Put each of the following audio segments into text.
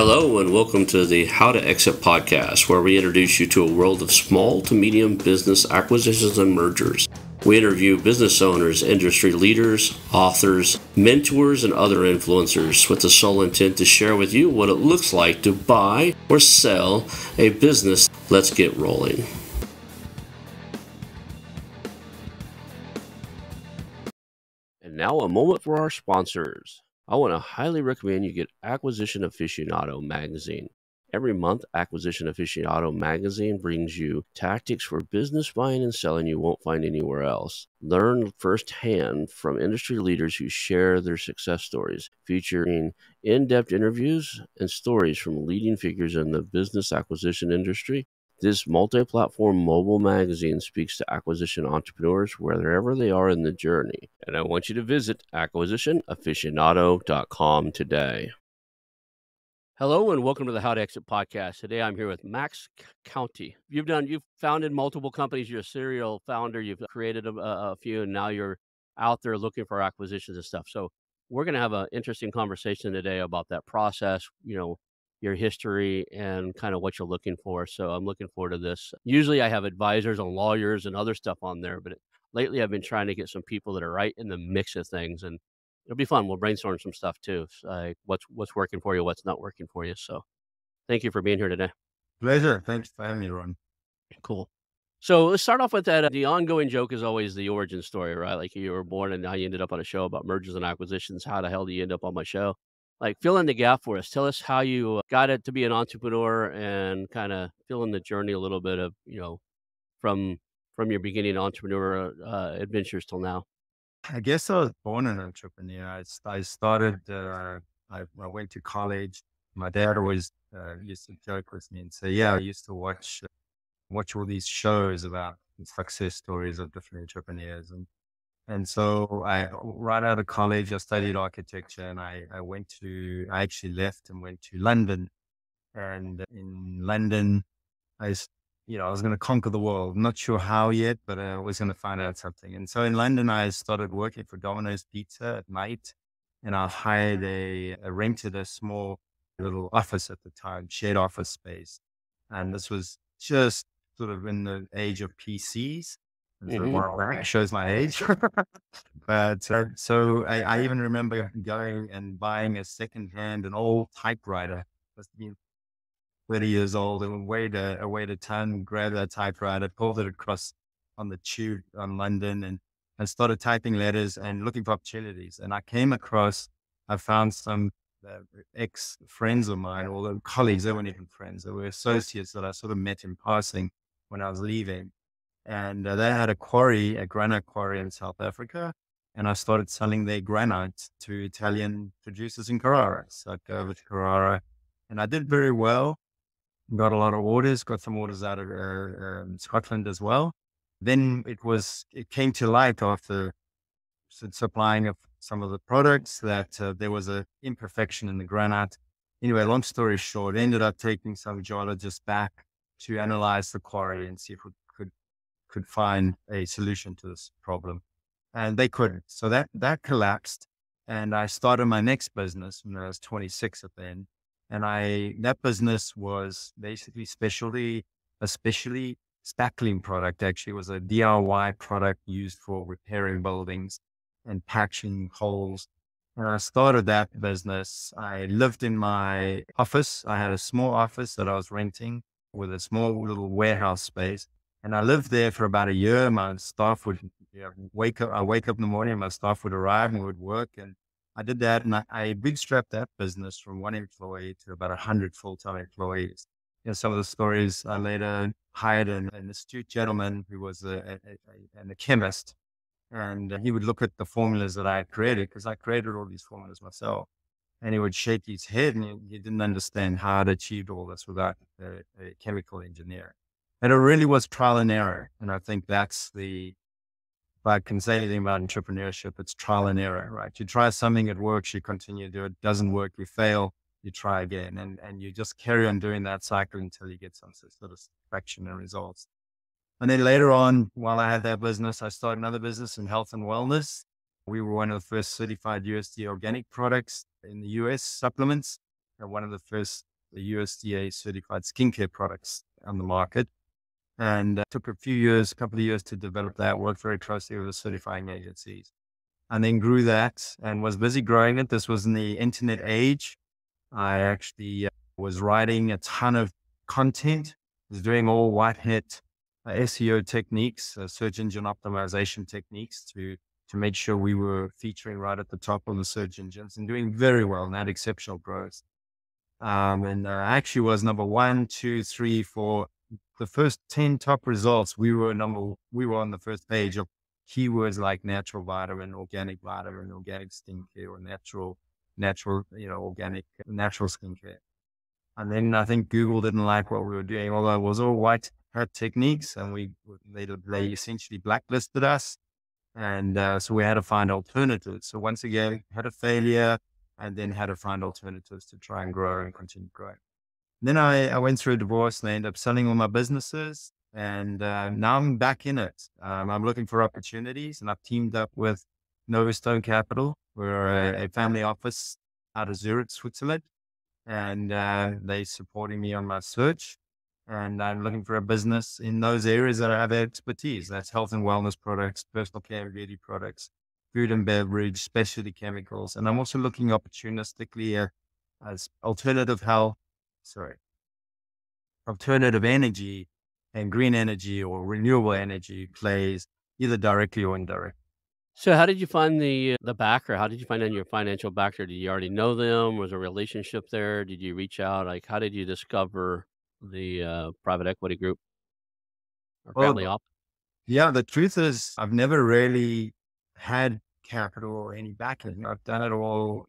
Hello and welcome to the How to Exit podcast, where we introduce you to a world of small to medium business acquisitions and mergers. We interview business owners, industry leaders, authors, mentors, and other influencers with the sole intent to share with you what it looks like to buy or sell a business. Let's get rolling. And now a moment for our sponsors. I want to highly recommend you get Acquisition Aficionado magazine. Every month, Acquisition Aficionado magazine brings you tactics for business buying and selling you won't find anywhere else. Learn firsthand from industry leaders who share their success stories, featuring in-depth interviews and stories from leading figures in the business acquisition industry. This multi-platform mobile magazine speaks to acquisition entrepreneurs wherever they are in the journey. And I want you to visit acquisitionaficionado.com today. Hello and welcome to the How to Exit podcast. Today I'm here with Max Koutny. You've founded multiple companies. You're a serial founder. You've created a few, and now you're out there looking for acquisitions and stuff. So we're going to have an interesting conversation today about that process, your history and kind of what you're looking for. So I'm looking forward to this. Usually I have advisors and lawyers and other stuff on there, but lately I've been trying to get some people that are right in the mix of things, and it'll be fun. We'll brainstorm some stuff too. Like what's working for you, what's not working for you. So thank you for being here today. Pleasure. Thanks for having me, Ron. Cool. So let's start off with that. The ongoing joke is always the origin story, right? Like you were born and now you ended up on a show about mergers and acquisitions. How the hell do you end up on my show? Like fill in the gap for us. Tell us how you got it to be an entrepreneur and kind of fill in the journey a little bit of, from your beginning entrepreneur adventures till now. I guess I was born an entrepreneur. I started, I went to college. My dad always used to joke with me and say, yeah, I used to watch all these shows about the success stories of different entrepreneurs. And so right out of college, I studied architecture and I actually left and went to London. And in London, I was going to conquer the world. Not sure how yet, but I was going to find out something. And so in London, I started working for Domino's Pizza at night, and I rented a small little office at the time, shared office space. And this was just sort of in the age of PCs. And so that shows my age. But so I even remember going and buying an old typewriter. Must have been 30 years old, and weighed a ton, grabbed that typewriter, pulled it across on the tube on London, and started typing letters and looking for opportunities. And I found some ex-friends of mine, or colleagues. They weren't even friends. They were associates that I sort of met in passing when I was leaving. And they had a granite quarry in South Africa. And I started selling their granite to Italian producers in Carrara. So I'd go over to Carrara, and I did very well. Got a lot of orders, got some orders out of Scotland as well. Then it came to light after supplying of some of the products that there was an imperfection in the granite. Anyway, long story short, ended up taking some geologists back to analyze the quarry and see if we could find a solution to this problem. And they couldn't. So that collapsed. And I started my next business when I was 26 at then. And that business was basically especially spackling product. Actually, it was a DIY product used for repairing buildings and patching holes. And I started that business. I lived in my office. I had a small office that I was renting with a small little warehouse space. And I lived there for about a year. My staff would wake up in the morning, my staff would arrive and we would work. And I did that, and I bootstrapped that business from one employee to about 100 full-time employees. Some of the stories, I later hired an astute gentleman who was a chemist, and he would look at the formulas that I had created, because I created all these formulas myself. And he would shake his head, and he didn't understand how I'd achieved all this without a chemical engineer. And it really was trial and error. And I think if I can say anything about entrepreneurship, it's trial and error, right? You try something, it works, you continue to do it. Doesn't work, you fail, you try again. And you just carry on doing that cycle until you get some sort of satisfaction and results. And then later on, while I had that business, I started another business in health and wellness. We were one of the first certified USDA organic products in the US, supplements. One of the first the USDA certified skincare products on the market. And took a few years, a couple of years to develop that, worked very closely with the certifying agencies, and then grew that and was busy growing it. This was in the internet age. I actually was writing a ton of content, was doing all white hat SEO techniques, search engine optimization techniques to make sure we were featuring right at the top of the search engines and doing very well and had exceptional growth. And actually was number one, two, three, four. The first 10 top results, we were on the first page of keywords like natural vitamin, organic skincare, or natural, organic, natural skincare. And then I think Google didn't like what we were doing, although it was all white hat techniques, and they essentially blacklisted us. And so we had to find alternatives. So once again, had a failure, and then had to find alternatives to try and grow and continue growing. Then I went through a divorce and I ended up selling all my businesses. And now I'm back in it. I'm looking for opportunities, and I've teamed up with Novastone Capital. We're a family office out of Zurich, Switzerland, and they're supporting me on my search. And I'm looking for a business in those areas that I have expertise. That's health and wellness products, personal care and beauty products, food and beverage, specialty chemicals. And I'm also looking opportunistically as alternative energy and green energy or renewable energy plays either directly or indirectly. So how did you find the backer? How did you find your financial backer? Did you already know them? Was a relationship there? Did you reach out? Like, how did you discover the private equity group or family Well, office? yeah, the truth is I've never really had capital or any backing. I've done it all,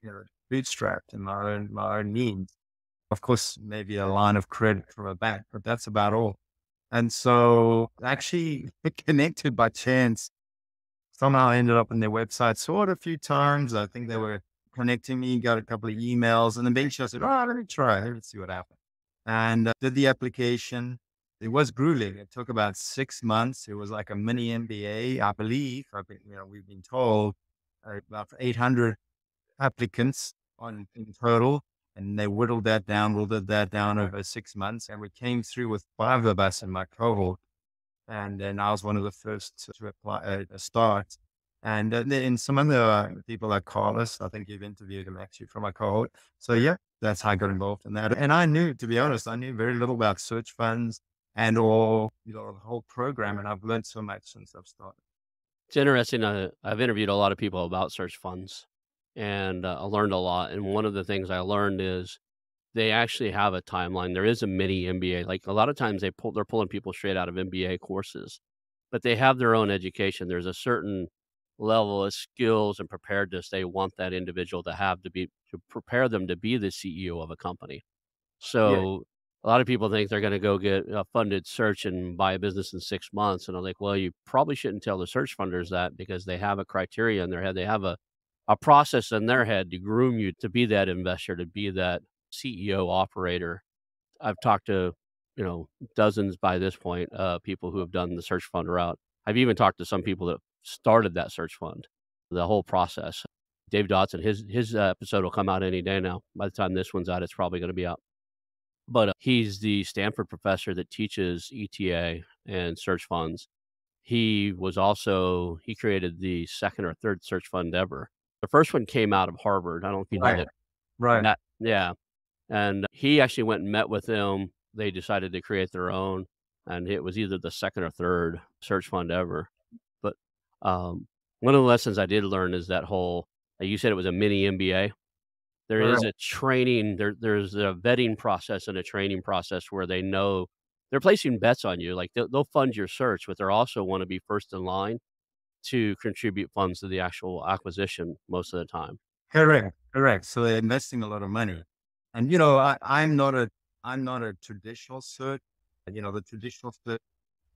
bootstrapped in my own means. Of course, maybe a line of credit from a bank, but that's about all. And so actually connected by chance, somehow I ended up on their website, saw it a few times. I think they were connecting me, got a couple of emails, and eventually I said, oh, let me try, let me see what happens. And did the application. It was grueling. It took about 6 months. It was like a mini MBA, I believe. We've been told about 800 applicants in total, and they whittled that down over 6 months. And we came through with 5 of us in my cohort. And then I was one of the first to apply, start. And then some other people like Carlos, I think you've interviewed him actually from my cohort. So yeah, that's how I got involved in that. And I knew, to be honest, I knew very little about search funds and or, the whole program. And I've learned so much since I've started. It's interesting. I've interviewed a lot of people about search funds, and I learned a lot. And one of the things I learned is they actually have a timeline. There is a mini MBA. Like a lot of times they're pulling people straight out of MBA courses, but they have their own education. There's a certain level of skills and preparedness they want that individual to have to prepare them to be the CEO of a company. Yeah, So a lot of people think they're going to go get a funded search and buy a business in 6 months. And I'm like, well, you probably shouldn't tell the search funders that because they have a criteria in their head. They have a process in their head to groom you to be that investor, to be that CEO operator. I've talked to, dozens by this point, people who have done the search fund route. I've even talked to some people that started that search fund, the whole process. Dave Dotson, his episode will come out any day now. By the time this one's out, it's probably going to be out. But, he's the Stanford professor that teaches ETA and search funds. He created the 2nd or 3rd search fund ever. The first one came out of Harvard. I don't know if you know right, that. right. That yeah, and he actually went and met with them. They decided to create their own, and it was either the 2nd or 3rd search fund ever. But, one of the lessons I did learn is that whole you said it was a mini MBA. There is Correct. a training there's a vetting process and a training process where they know they're placing bets on you, like, they'll fund your search, but they're also wanna be first in line to contribute funds to the actual acquisition most of the time. Correct. Correct. So they're investing a lot of money. And, I'm not a traditional cert. The traditional cert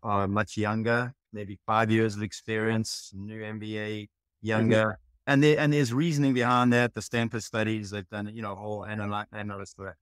are much younger, maybe 5 years of experience, new MBA, Mhm. younger. And there's reasoning behind that. The Stanford studies, they've done, whole analysis for that.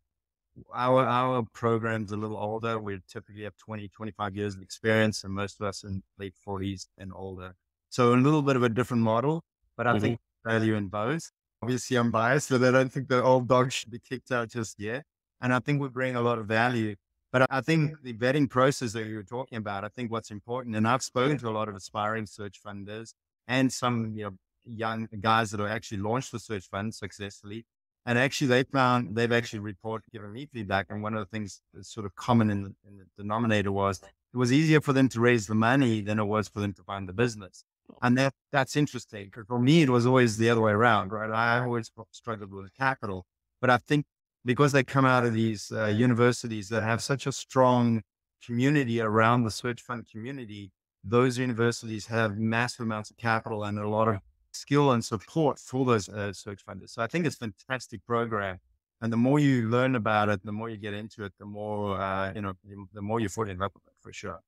Our program's a little older. We typically have 20, 25 years of experience, and most of us in late 40s and older. So a little bit of a different model, but I Mhm. think value in both. Obviously, I'm biased, but I don't think the old dog should be kicked out just yet. And I think we bring a lot of value. But I think the vetting process that you were talking about, I think what's important, and I've spoken to a lot of aspiring search funders and some, young guys that have actually launched the search fund successfully. And actually they've actually given me feedback. And one of the things that's sort of common in the denominator was it was easier for them to raise the money than it was for them to find the business. And that's interesting because for me, it was always the other way around, right? I always struggled with capital, but I think because they come out of these universities that have such a strong community around the search fund community, those universities have massive amounts of capital and a lot of skill and support for those search funders. So I think it's a fantastic program. And the more you learn about it, the more you get into it, the more, the more you fall in love with it for sure.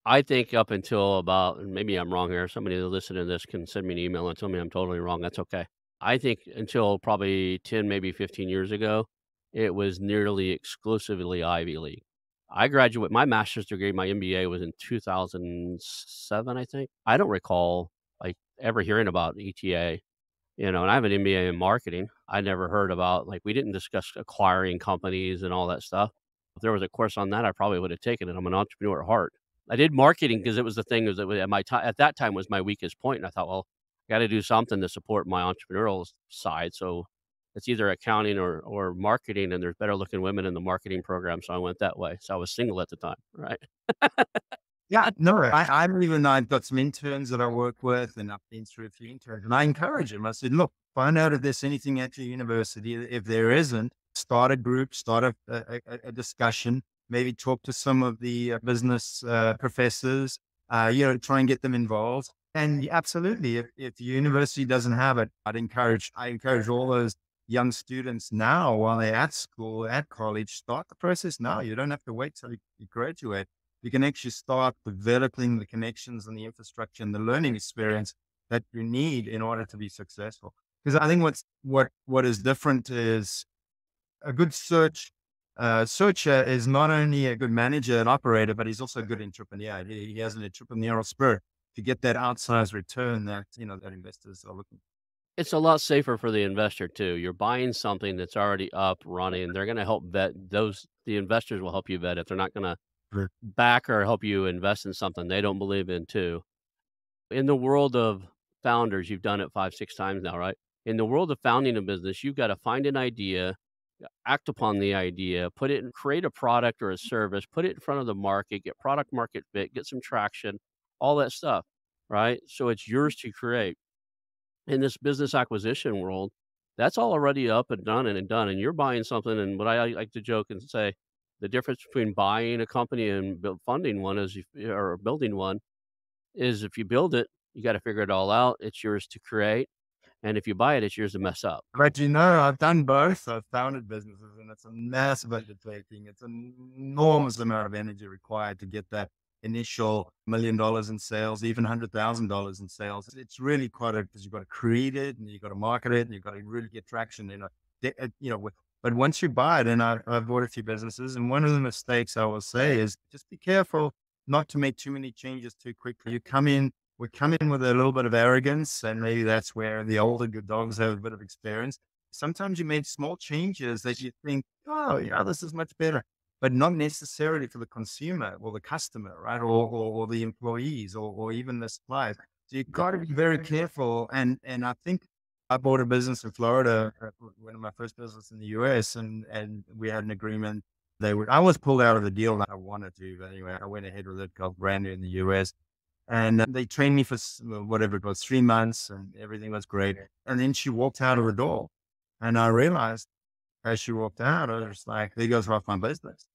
I think up until about, and maybe I'm wrong here, somebody listening to this can send me an email and tell me I'm totally wrong, that's okay. I think until probably 10, maybe 15 years ago, it was nearly exclusively Ivy League. My master's degree, my MBA was in 2007, I think. I don't recall, like, ever hearing about ETA. And I have an MBA in marketing. I never heard about, like, we didn't discuss acquiring companies and all that stuff. If there was a course on that, I probably would have taken it. I'm an entrepreneur at heart. I did marketing because it was the thing was that at my time at that time was my weakest point. And I thought, well, I got to do something to support my entrepreneurial side. So it's either accounting or marketing, and there's better looking women in the marketing program. So I went that way. So I was single at the time, right? Yeah, no, I've got some interns that I work with and I've been through a few interns and I encourage them. I said, look, find out if there's anything at your university. If there isn't, start a group, start a discussion, maybe talk to some of the business professors, try and get them involved. And absolutely, if the university doesn't have it, I encourage all those young students now while they're at school, at college, start the process now. You don't have to wait till you graduate. You can actually start developing the connections and the infrastructure and the learning experience that you need in order to be successful. Because I think what is different is a good searcher is not only a good manager and operator, but he's also a good entrepreneur. He has an entrepreneurial spirit to get that outsized return that that investors are looking It's a lot safer for the investor too. You're buying something that's already up, running. They're gonna help vet the investors will help you vet it. They're not gonna for. back or help you invest in something they don't believe in too. In the world of founders, you've done it 5, 6 times now, right? In the world of founding a business, you've gotta find an idea, act upon the idea, put it and create a product or a service, put it in front of the market, get product market fit, get some traction, all that stuff, right? So it's yours to create. In this business acquisition world, that's all already up and done, and you're buying something, and what I like to joke and say, the difference between buying a company and funding one is or building one is if you build it, you gotta figure it all out, it's yours to create, and if you buy it, it's yours to mess up. But I've done both. I've founded businesses and it's a massive undertaking. It's an enormous amount of energy required to get that initial $1 million in sales, even $100,000 in sales. It's really quite because you've got to create it and you've got to market it and you've got to really get traction, but once you buy it, and I've bought a few businesses, and one of the mistakes I will say is just be careful not to make too many changes too quickly. We come in with a little bit of arrogance, and maybe that's where the older good dogs have a bit of experience. Sometimes you make small changes that you think, oh, yeah, this is much better, but not necessarily for the consumer or the customer, right? Or the employees or even the suppliers. So you've got to be very careful. And I think I bought a business in Florida, one of my first business in the US, and we had an agreement. I was pulled out of the deal that I wanted to, but anyway, I went ahead with it, got brand new in the US. And they trained me for whatever it was, 3 months, and everything was great. And then she walked out of the door, and I realized as she walked out, I was like, "There goes half my business,"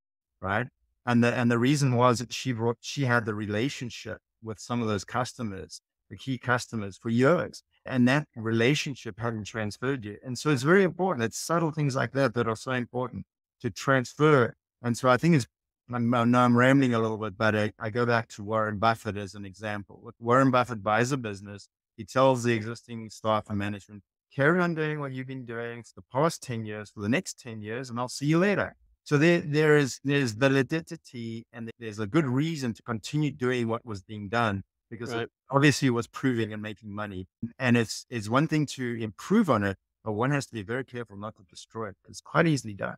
right? And the reason was that she had the relationship with some of those customers, the key customers, for years, and that relationship hadn't transferred yet. And so it's very important. It's subtle things like that that are so important to transfer. And so I think I know I'm rambling a little bit, but I go back to Warren Buffett as an example. When Warren Buffett buys a business, he tells the existing staff and management, carry on doing what you've been doing for the past 10 years, for the next 10 years, and I'll see you later. So there's validity and there's a good reason to continue doing what was being done because it Right. obviously was proving and making money. And it's one thing to improve on it, but one has to be very careful not to destroy it. It's quite easily done.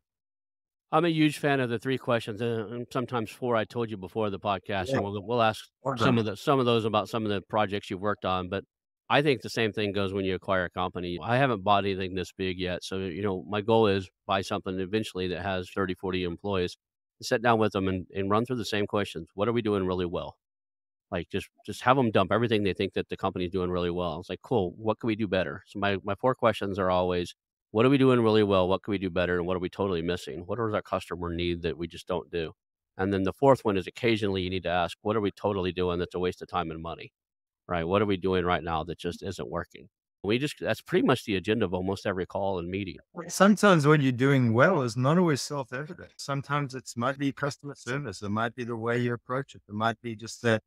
I'm a huge fan of the 3 questions, and sometimes 4. I told you before the podcast, Yeah, and we'll ask well some done. of those about some of the projects you've worked on, but I think the same thing goes when you acquire a company. I haven't bought anything this big yet, so, my goal is buy something eventually that has 30, 40 employees, sit down with them and run through the same questions. What are we doing really well? Like, just have them dump everything they think that the company's doing really well. It's like, "Cool, what can we do better?" So my 4 questions are always, "What are we doing really well? What can we do better? And what are we totally missing? What does our customer need that we just don't do?" And then the 4th one is occasionally you need to ask, "What are we totally doing that's a waste of time and money?" Right? What are we doing right now that just isn't working? We just That's pretty much the agenda of almost every call and meeting. Sometimes what you're doing well is not always self-evident. Sometimes it might be customer service. It might be the way you approach it. It might be just that,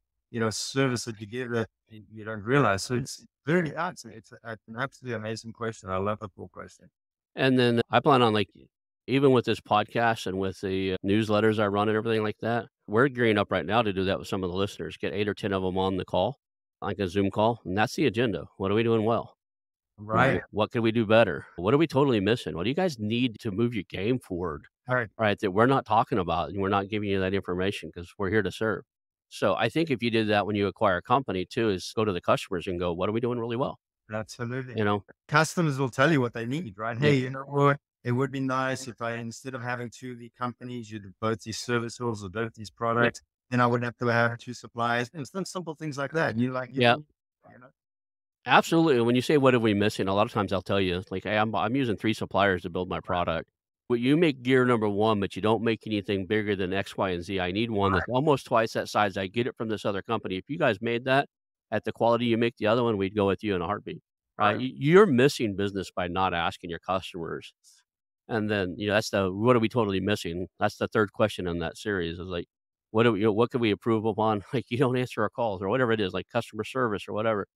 service that you give that you don't realize. So it's very, it's an absolutely amazing question. I love the full question. And then I plan on, like, even with this podcast and with the newsletters I run and everything like that, we're gearing up right now to do that with some of the listeners, get 8 or 10 of them on the call, like a Zoom call, and that's the agenda. What are we doing well? Right. What can we do better? What are we totally missing? What do you guys need to move your game forward, Right. right, that we're not talking about and we're not giving you that information because we're here to serve. So I think if you did that when you acquire a company too, is go to the customers and go, "What are we doing really well?" Absolutely. You know? Customers will tell you what they need, right? Yeah. Hey, you know what? It would be nice if I, instead of having two of the companies, you did both these services or both these Yeah. products, then I wouldn't have to have two suppliers. And some simple things like that. You Yeah. can, you know, Absolutely, when you say, "What are we missing?" a lot of times I'll tell you, like, "Hey, I'm using 3 suppliers to build my product." Well, you make gear number 1, but you don't make anything bigger than X, Y, and Z. I need one that's almost twice that size. I get it from this other company. If you guys made that at the quality you make the other one, we'd go with you in a heartbeat, right? right. You're missing business by not asking your customers. And then, that's the what are we totally missing? That's the 3rd question in that series is like, what can we improve upon? Like, you don't answer our calls or whatever it is, like customer service or whatever.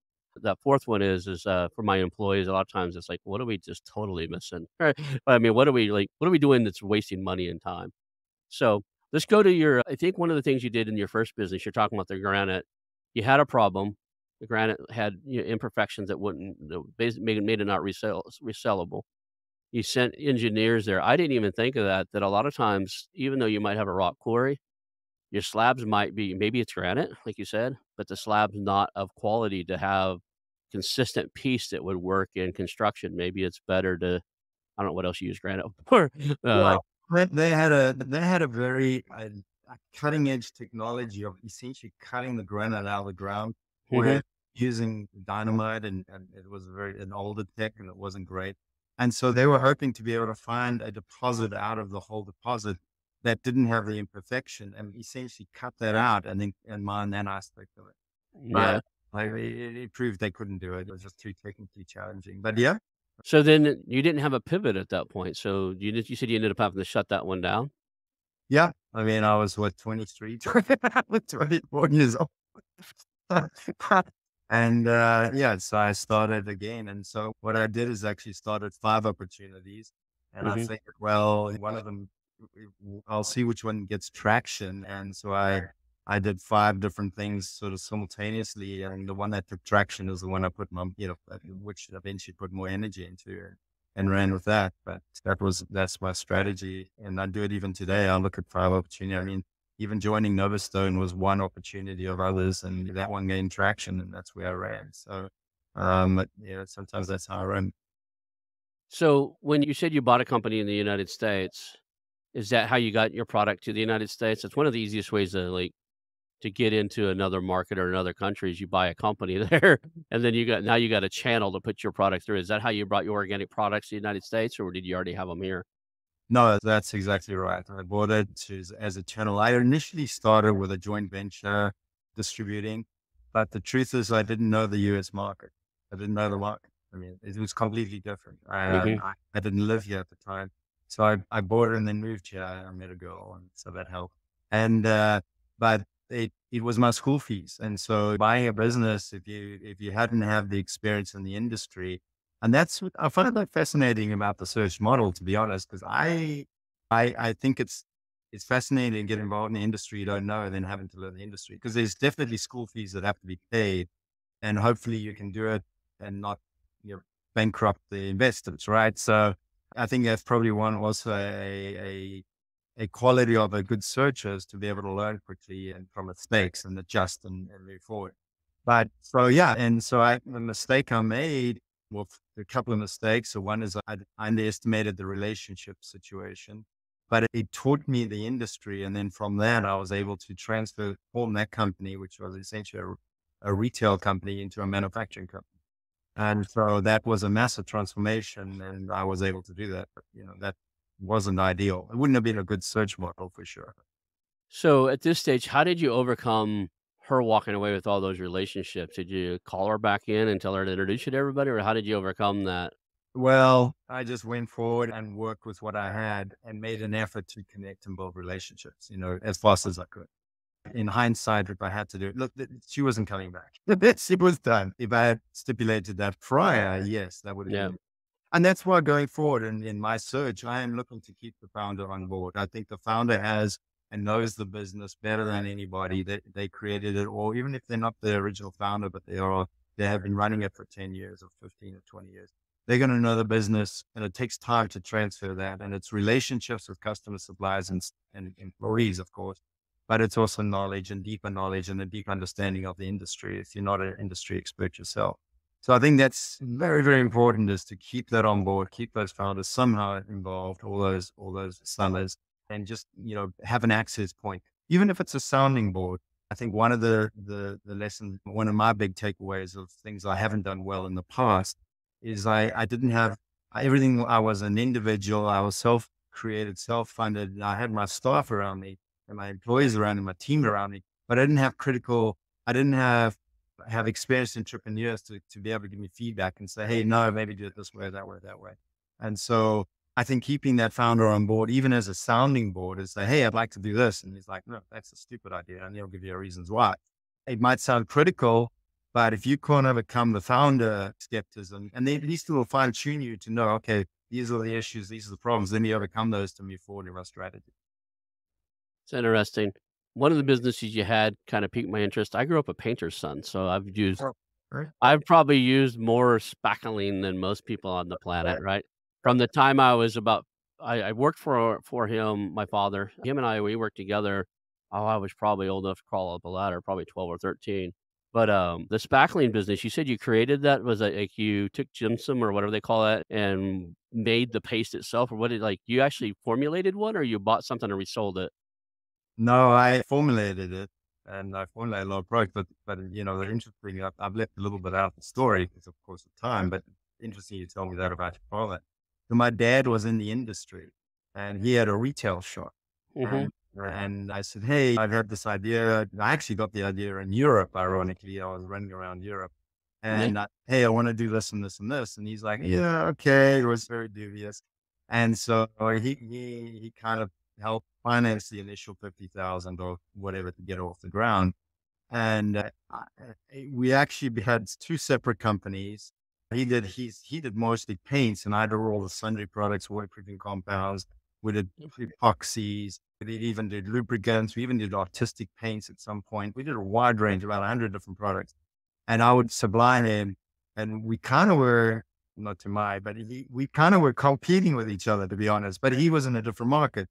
That 4th one is for my employees, a lot of times it's like, what are we just totally missing? Right? I mean, what are we doing that's wasting money and time? So let's go to I think one of the things you did in your first business, you're talking about the granite. You had a problem. The granite had imperfections that wouldn't, basically made it not resellable. You sent engineers there. I didn't even think of that, that a lot of times, even though you might have a rock quarry, your slabs might be maybe it's granite, like you said, but the slab's not of quality to have consistent piece that would work in construction. Maybe it's better to I don't know what else you use granite for. Uh, Well, they had a very cutting edge technology of essentially cutting the granite out of the ground mhm. with using dynamite, and it was an older tech, and it wasn't great. And so they were hoping to be able to find a deposit out of the whole deposit that didn't have the imperfection, and essentially cut that out and then and mine that aspect of it. Yeah. But like it proved they couldn't do it. It was just too technically challenging. But yeah, So then you didn't have a pivot at that point. So you said you ended up having to shut that one down? yeah. I mean, I was what, 23, 24 years old. And yeah, so I started again. And so what I did is actually started 5 opportunities. And I Mhm. figured, well, one of them, I'll see which one gets traction. And so I did 5 different things sort of simultaneously. And the one that took traction is the one I put which eventually put more energy into and ran with that. But that's my strategy. And I do it even today. I look at 5 opportunity. I mean, even joining Novastone was one opportunity of others, and that one gained traction, and that's where I ran. So, sometimes that's how I run. So when you said you bought a company in the United States, is that how you got your product to the United States? It's one of the easiest ways to get into another market or another country is you buy a company there, and then you got a channel to put your product through. Is that how you brought your organic products to the United States, or did you already have them here? No, that's exactly right. I bought it as a channel. I initially started with a joint venture distributing, but the truth is, I didn't know the US market. I didn't know the market. I mean, it was completely different. Mhm. I didn't live here at the time. So I bought it and then moved here. I met a girl, and so that helped. And, but it was my school fees. And so buying a business, if you hadn't have the experience in the industry, and that's what I find that fascinating about the search model, to be honest, because I think it's fascinating to get involved in the industry you don't know and then having to learn the industry, because there's definitely school fees that have to be paid, and hopefully you can do it and not, bankrupt the investors, right? So I think that's probably one also a quality of a good searcher is to be able to learn quickly and from mistakes and adjust and move forward. But so, yeah. And so the mistake I made, well, a couple of mistakes. So one is I underestimated the relationship situation, but it taught me the industry. And then from that, I was able to form that company, which was essentially a retail company, into a manufacturing company. And so that was a massive transformation, and I was able to do that. But, that wasn't ideal. It wouldn't have been a good search model for sure. So at this stage, how did you overcome her walking away with all those relationships? Did you call her back in and tell her to introduce you to everybody, or how did you overcome that? Well, I just went forward and worked with what I had and made an effort to connect and build relationships, as fast as I could. In hindsight, if I had to do it, look, she wasn't coming back. She was done. If I had stipulated that prior, yes, that would have Yeah. been. And that's why going forward in my search, I am looking to keep the founder on board. I think the founder has and knows the business better than anybody. They created it, or even if they're not the original founder, but they have been running it for 10 years or 15 or 20 years. They're going to know the business, and it takes time to transfer that. And it's relationships with customers, suppliers, and employees, of course. But it's also knowledge and a deep understanding of the industry if you're not an industry expert yourself. So I think that's very, very important, is to keep that on board, keep those founders somehow involved, all those sellers, and just, have an access point, even if it's a sounding board. I think one of the lessons, one of my big takeaways of things I haven't done well in the past is I didn't have everything. I was an individual. I was self-created, self-funded. And I had my staff around me and my employees around me, my team around me, but I didn't have experienced entrepreneurs to be able to give me feedback and say, hey, no, maybe do it this way, that way, that way. And so I think keeping that founder on board, even as a sounding board, is say, hey, I'd like to do this. And he's like, no, that's a stupid idea. And he'll give you reasons why. It might sound critical, but if you can't overcome the founder skepticism, and they at least will fine tune you to know, okay, these are the issues, these are the problems, then you overcome those to move forward in our strategy. It's interesting. One of the businesses you had kind of piqued my interest. I grew up a painter's son, so Oh, right. I've probably used more spackling than most people on the planet, right? From the time I was about I worked for him, my father. Him and I, we worked together. Oh, I was probably old enough to crawl up a ladder, probably 12 or 13. But, the spackling business, you said you created that? Was it like you took gypsum or whatever they call that and made the paste itself? Or what did you actually formulated one or you bought something and resold it? No, I formulated it, and I formulated a lot of products, but the interesting, I've left a little bit out of the story because, of course, of time. But interesting, you tell me that about your father. So my dad was in the industry, and he had a retail shop, Mhm. and I said, hey, I've had this idea. I actually got the idea in Europe. Ironically, I was running around Europe, Yeah. and hey, I want to do this and this and this, and he's like, yeah, okay. It was very dubious, and so he kind of help finance the initial 50,000 or whatever to get off the ground. And we actually had two separate companies. He did mostly paints, and I did all the sundry products, waterproofing compounds. We did epoxies. We even did lubricants. We even did artistic paints at some point. We did a wide range, about 100 different products. And I would supply him, and we kind of were, not to my, but we kind of were competing with each other, to be honest. But he was in a different market.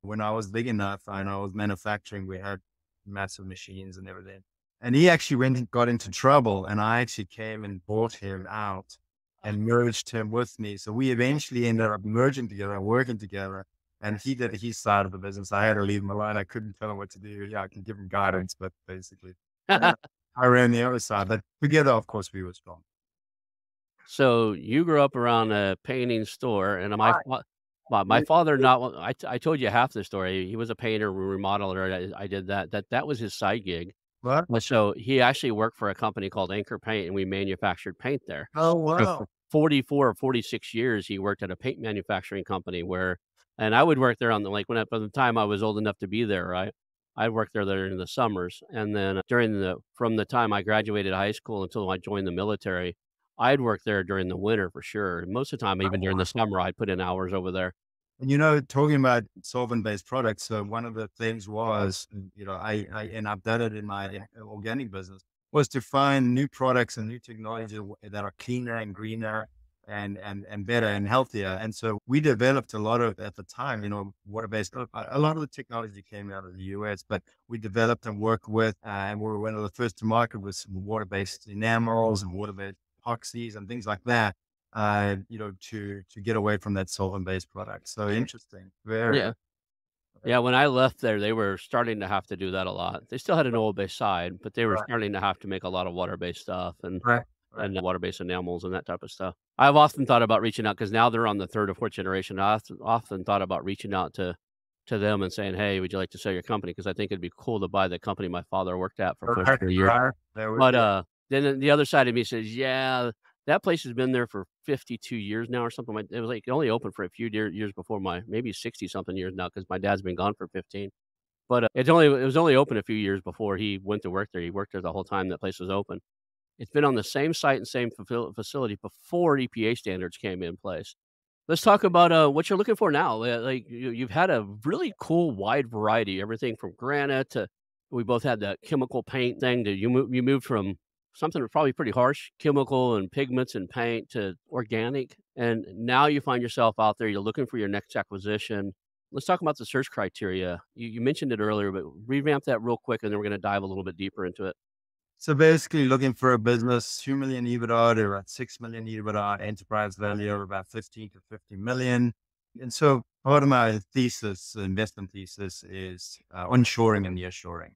When I was big enough and I was manufacturing, we had massive machines and everything. And he actually went and got into trouble, and I actually came and bought him out and merged him with me. So we eventually ended up merging together and working together. And he did his side of the business. I had to leave him alone. I couldn't tell him what to do. Yeah, I can give him guidance, but basically, I ran the other side. But together, of course, we were strong. So you grew up around a painting store, and my father not one I told you half the story. He was a painter, remodeler. I did that. That was his side gig. What? So he actually worked for a company called Anchor Paint, and we manufactured paint there. Oh, So for wow. 44 or 46 years, he worked at a paint manufacturing company and I would work there on the like when by the time I was old enough to be there, right? I worked there in the summers, and then from the time I graduated high school until I joined the military, I'd work there during the winter for sure. Most of the time, even during the summer, I'd put in hours over there. And talking about solvent-based products, so one of the things was, and I've done it in my organic business, was to find new products and new technology that are cleaner and greener. and better and healthier. And so we developed a lot of, at the time, water-based, a lot of the technology came out of the US, but we developed and worked with, and we were one of the first to market with some water-based enamels and water-based epoxies and things like that, to get away from that solvent-based product. So interesting. Very. Yeah. Yeah, when I left there, they were starting to have to do that a lot. They still had an oil-based side, but they were Right. starting to have to make a lot of water-based stuff Right. Right. and water-based enamels and that type of stuff. I've often thought about reaching out because now they're on the 3rd or 4th generation. I often thought about reaching out to them and saying, "Hey, would you like to sell your company?" Because I think it'd be cool to buy the company my father worked at for close Right. to a year. Right. There we But, go. then the other side of me says, "Yeah, that place has been there for 52 years now or something like it was, like, only open for a few years before my maybe 60 something years now because my dad's been gone for 15. But, it was only open a few years before he went to work there. He worked there the whole time that place was open. It's been on the same site and same facility before EPA standards came in place. Let's talk about, what you're looking for now. Like, you've had a really cool wide variety, everything from granite to we both had that chemical paint thing to you moved from something that's probably pretty harsh, chemical and pigments and paint to organic, and now you find yourself out there, you're looking for your next acquisition. Let's talk about the search criteria. You mentioned it earlier, but revamp that real quick, and then we're gonna dive a little bit deeper into it. So basically looking for a business, 2 million EBITDA to around 6 million EBITDA, enterprise value of about 15 to 50 million. And so part of my thesis, investment thesis, is onshoring and nearshoring.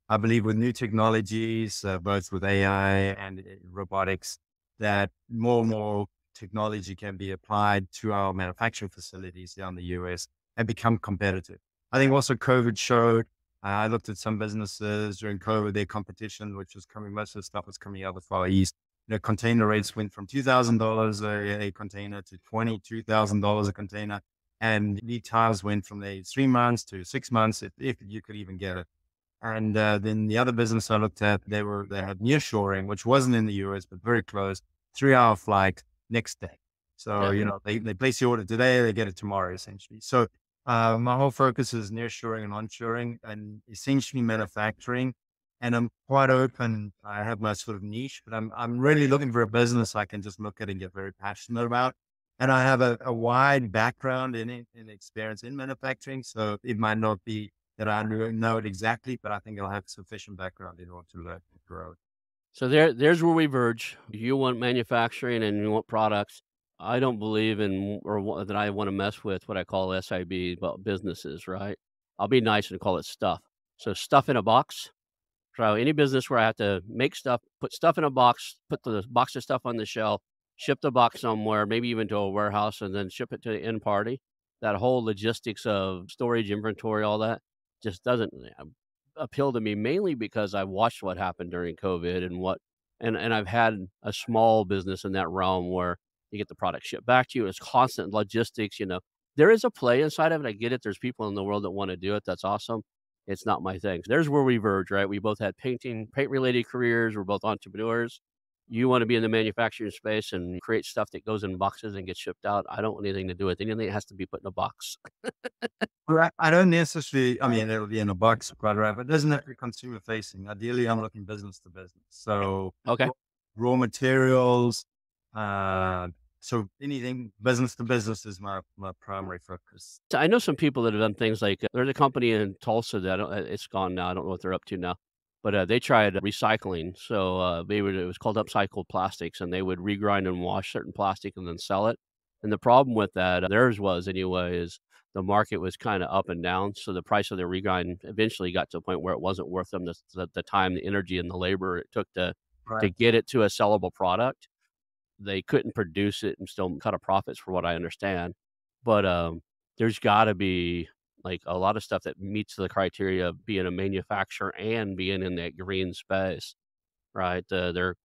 I believe with new technologies, both with AI and robotics, that more and more technology can be applied to our manufacturing facilities here in the US and become competitive. I think also COVID showed, I looked at some businesses during COVID, their competition, which was coming, most of the stuff was coming out of the Far East. Container rates went from $2,000 a container to $22,000 a container. And lead times went from 3 months to 6 months, if you could even get it. And then the other business I looked at, they had nearshoring, which wasn't in the US, but very close, 3 hour flight next day. So, Yeah. they place the order today, they get it tomorrow, essentially. So my whole focus is nearshoring and onshoring and essentially manufacturing. And I'm quite open. I have my sort of niche, but I'm really looking for a business I can just look at and get very passionate about. And I have a wide background in it, in experience in manufacturing. So it might not be that I know it exactly, but I think I'll have sufficient background in order to learn and grow. So there's where we verge. You want manufacturing and you want products. I don't believe in that I want to mess with what I call SIB, but businesses, right? I'll be nice and call it stuff. So stuff in a box. So any business where I have to make stuff, put stuff in a box, put the box of stuff on the shelf, ship the box somewhere, maybe even to a warehouse, and then ship it to the end party. That whole logistics of storage, inventory, all that just doesn't appeal to me. Mainly because I watched what happened during COVID and and I've had a small business in that realm where you get the product shipped back to you. It's constant logistics. There is a play inside of it. I get it. There's people in the world that want to do it. That's awesome. It's not my thing. There's where we verge, right? We both had paint related careers. We're both entrepreneurs. You want to be in the manufacturing space and create stuff that goes in boxes and gets shipped out. I don't want anything to do with anything that has to be put in a box. Well, I don't necessarily, I mean, it'll be in a box, quite right, but it doesn't have to be consumer facing. Ideally, I'm looking business to business. So Okay. raw materials, uh, so anything business to business is my primary focus. So I know some people that have done things like there's a company in Tulsa that it's gone now. I don't know what they're up to now, but they tried recycling. So it was called upcycled plastics, and they would regrind and wash certain plastic and then sell it. And the problem with that, theirs was anyway, is the market was kind of up and down. So the price of the regrind eventually got to a point where it wasn't worth them the time, the energy, and the labor it took to Right. get it to a sellable product. They couldn't produce it and still cut a profits for what I understand. But, there's gotta be, like, a lot of stuff that meets the criteria of being a manufacturer and being in that green space, right? They're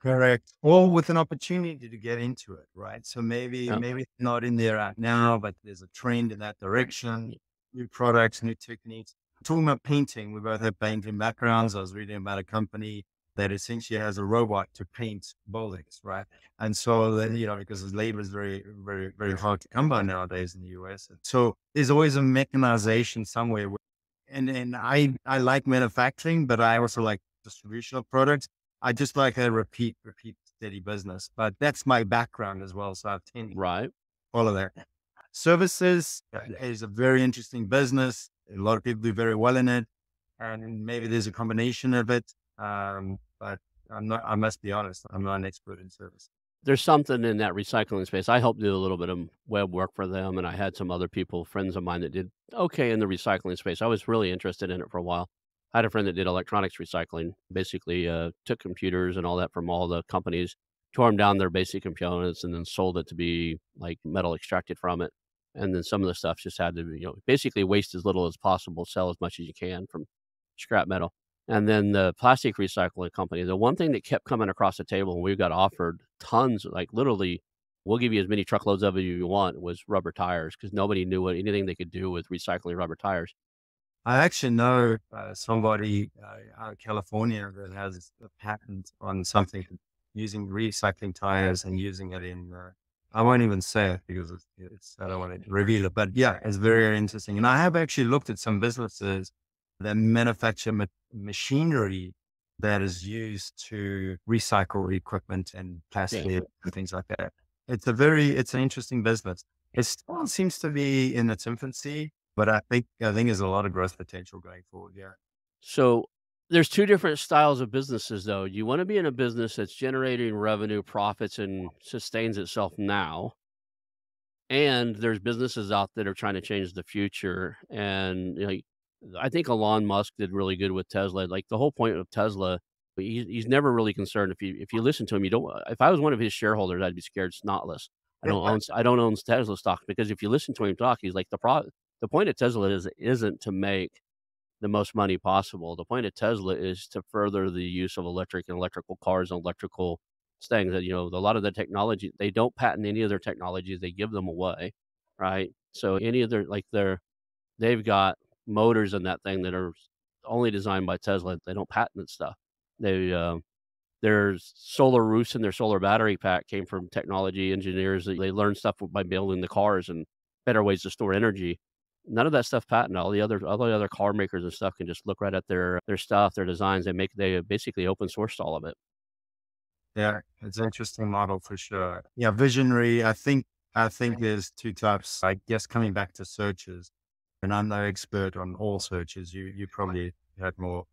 Correct. Or with an opportunity to get into it, right? So maybe, yeah, maybe it's not in there right now, but there's a trend in that direction, new products, new techniques. Talking about painting, we both have painting backgrounds. I was reading about a company that essentially has a robot to paint buildings, right? And so then, because labor is very, very, very hard to come by nowadays in the US. So there's always a mechanization somewhere. And I like manufacturing, but I also like distribution of products. I just like a repeat. steady business. But that's my background as well. So I tend to Right. follow that. Services is a very interesting business. A lot of people do very well in it, and maybe there's a combination of it. But I must be honest, I'm not an expert in service. There's something in that recycling space. I helped do a little bit of web work for them, and I had some other people, friends of mine that did okay in the recycling space. I was really interested in it for a while. I had a friend that did electronics recycling, basically, took computers and all that from all the companies, tore them down their basic components, and then sold it to be, like, metal extracted from it. And then some of the stuff just had to be, basically waste as little as possible, sell as much as you can from scrap metal. And then the plastic recycling company, the one thing that kept coming across the table, and we got offered tons, like literally, we'll give you as many truckloads of it as you want, was rubber tires because nobody knew what anything they could do with recycling rubber tires. I actually know somebody out of California that has a patent on something using recycling tires and using it in. I won't even say it because I don't want to reveal it. But yeah, it's very, very interesting. And I have actually looked at some businesses that manufacture machinery that is used to recycle equipment and Yeah. plastic and things like that. It's an interesting business. It still seems to be in its infancy, but I think there's a lot of growth potential going forward. Yeah. So there's two different styles of businesses, though. You want to be in a business that's generating revenue, profits, and sustains itself now. And there's businesses out that are trying to change the future, and, I think Elon Musk did really good with Tesla, like, the whole point of Tesla, he's never really concerned if you listen to him, you don't if I was one of his shareholders, I'd be scared snotless. I don't own Tesla stock because if you listen to him talk, he's like, the point of Tesla isn't to make the most money possible. The point of Tesla is to further the use of electric and electrical cars and electrical things that, a lot of the technology, they don't patent any of their technologies, they give them away, right? So any of they've got motors in that thing that are only designed by Tesla. They don't patent stuff. They, their solar roofs and their solar battery pack came from technology engineers. They learned stuff by building the cars and better ways to store energy. None of that stuff patent. All the other car makers and stuff can just look right at their stuff, their designs. They basically open sourced all of it. Yeah, it's an interesting model for sure. Yeah, visionary. I think there's two types. I guess coming back to searches, and I'm no expert on all searches. You probably had more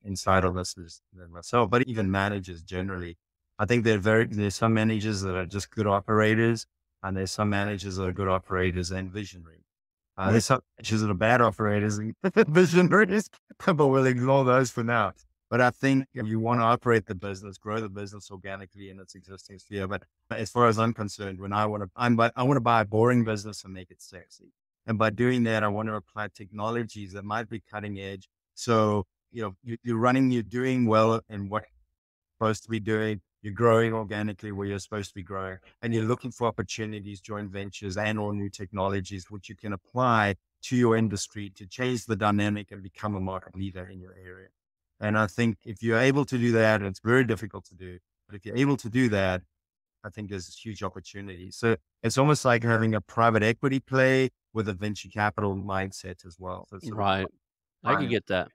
insight on this than myself. But even managers generally, I think there's some managers that are just good operators, and there's some managers that are good operators and visionary. There's some managers that are bad operators and visionaries, but we'll ignore those for now. But I think if you want to operate the business, grow the business organically in its existing sphere. But as far as I'm concerned, when I want to buy a boring business and make it sexy. And by doing that, I want to apply technologies that might be cutting edge. So, you're doing well in what you're supposed to be doing. You're growing organically where you're supposed to be growing. And you're looking for opportunities, joint ventures and or new technologies, which you can apply to your industry to change the dynamic and become a market leader in your area. And I think if you're able to do that, and it's very difficult to do, but if you're able to do that, I think there's this huge opportunity. So it's almost like having a private equity play with a venture capital mindset as well. So it's sort of Right. I could fine. get that.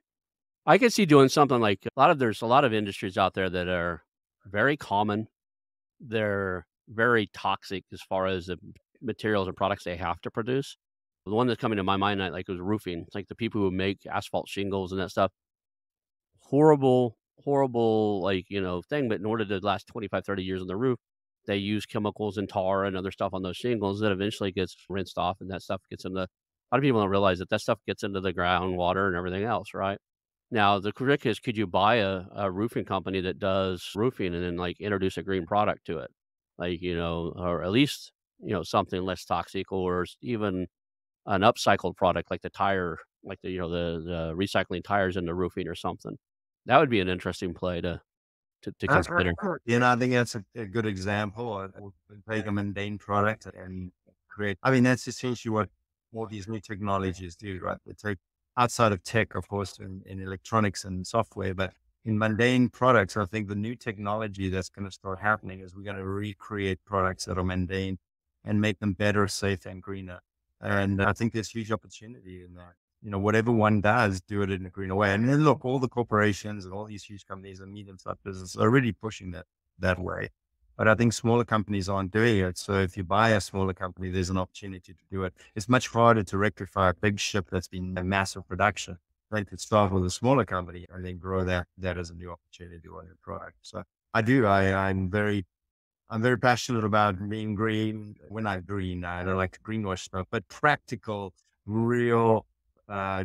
I could see doing something like there's a lot of industries out there that are very common. They're very toxic as far as the materials and products they have to produce. The one that's coming to my mind, like, was roofing. It's like the people who make asphalt shingles and that stuff. Horrible, horrible, like, thing, but in order to last 25, 30 years on the roof, they use chemicals and tar and other stuff on those shingles that eventually gets rinsed off, and that stuff gets into a lot of people don't realize that stuff gets into the groundwater and everything else, right? Now, the trick is, could you buy a roofing company that does roofing and then, like, introduce a green product to it? Like, or at least, something less toxic or even an upcycled product like the tire, like the recycling tires in the roofing or something. That would be an interesting play to consider. I think that's a good example. We'll take a mundane product and create. I mean, that's essentially what all these new technologies do, right? They take outside of tech, of course, in electronics and software, but in mundane products, I think the new technology that's going to start happening is we're going to recreate products that are mundane and make them better, safer, and greener. And I think there's huge opportunity in that. Whatever one does, do it in a greener way. And then look, all the corporations and all these huge companies and medium-sized businesses are really pushing that. that way. But I think smaller companies aren't doing it. So if you buy a smaller company, there's an opportunity to do it. It's much harder to rectify a big ship that's been a massive production. They could start with a smaller company and then grow that as a new opportunity on your product. So I do. I'm very passionate about being green. We're not green. I don't like to greenwash stuff, but practical, real, uh,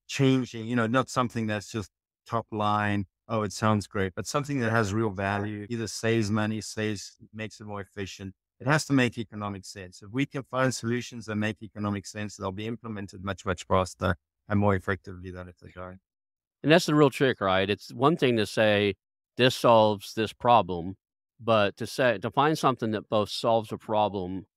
changing, not something that's just top line. Oh, it sounds great, but something that has real value, either saves money, makes it more efficient. It has to make economic sense. If we can find solutions that make economic sense, they'll be implemented much, much faster and more effectively than if they don't. And that's the real trick, right? It's one thing to say, "This solves this problem," but to find something that both solves a problem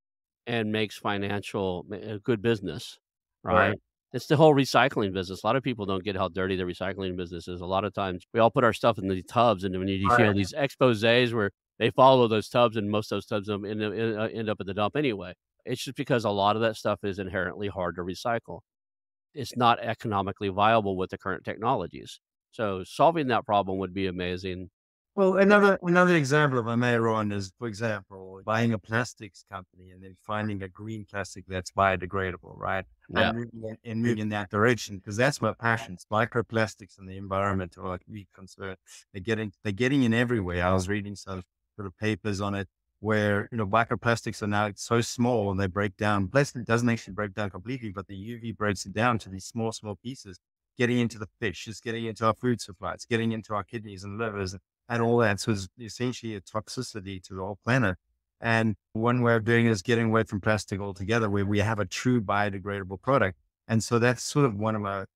and makes a good business, Right. right? It's the whole recycling business. A lot of people don't get how dirty the recycling business is. A lot of times we all put our stuff in these tubs, and then when you see all Right. these exposés where they follow those tubs, and most of those tubs end up at the dump anyway. It's just because a lot of that stuff is inherently hard to recycle. It's not economically viable with the current technologies. So solving that problem would be amazing. Well, another example, if I may, Ron, is, for example, buying a plastics company and then finding a green plastic that's biodegradable, right? Yeah. And moving in that direction, because that's my passion. It's microplastics and the environment are like big concern. They're getting in everywhere. I was reading some sort of papers on it where, microplastics are now so small and they break down. Plastic doesn't actually break down completely, but the UV breaks it down to these small, small pieces, getting into the fish, it's getting into our food supply, it's getting into our kidneys and livers and all that. So it's essentially a toxicity to the whole planet. And one way of doing it is getting away from plastic altogether, where we have a true biodegradable product. And so that's sort of one of my